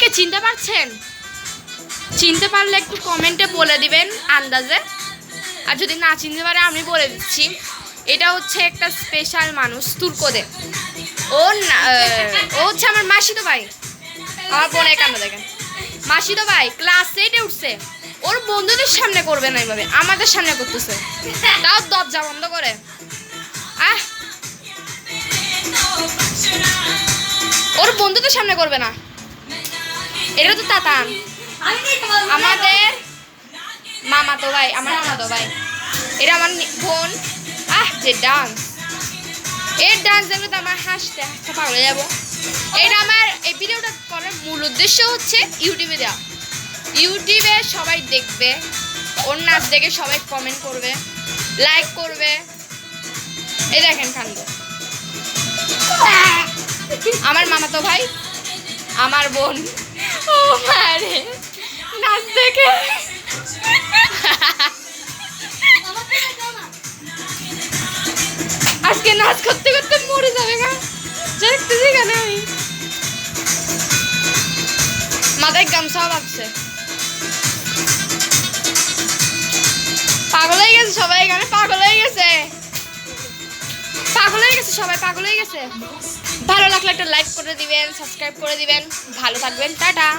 কে চিনতে পারছেন? চিনতে পারলে একটু কমেন্টে বলে দিবেন আন্দাজে, আর যদি না চিনতে পারে আমি বলে দিচ্ছি। এটা হচ্ছে একটা স্পেশাল মানুষ তুর্কদের। ও হচ্ছে আমার মাসিতো ভাই, আমার বোনের কান্না দেখেন। মাসিতো ভাই ক্লাস 8-এ উঠছে, ওর বন্ধুদের সামনে করবে না এইভাবে, আমাদের সামনে করতেছে, তাও দরজা বন্ধ করে। ওর বন্ধুদের সামনে করবে না, এটা তো তাতান আমাদের মামাতো ভাই, আমার মামাতো ভাই, এটা আমার বোন। যে ডান্স, এর ডান্স দেখলে তো আমার হাসতে হাসতে পাগল হয়ে যাবো। এটা আমার এই ভিডিওটা করার মূল উদ্দেশ্য হচ্ছে ইউটিউবে দেওয়া, ইউটিউবে সবাই দেখবে, ওর নাচ দেখে সবাই কমেন্ট করবে, লাইক করবে। এই দেখেন কান্দ, আমার মামাতো ভাই, আমার বোন। ও মারে নাচ দেখে আজকে নাচ করতে করতে মরে যাবে গা, দেখতেছি কেন আমি মাথায় গামছাও বাঁধছে। পাগল হয়ে গেছে সবাই, এখানে পাগল হয়ে গেছে, পাগল হয়ে গেছে সবাই, পাগল হয়ে গেছে। ভালো লাগলে একটা লাইক করে দিবেন, সাবস্ক্রাইব করে দিবেন, ভালো থাকবেন, টাটা।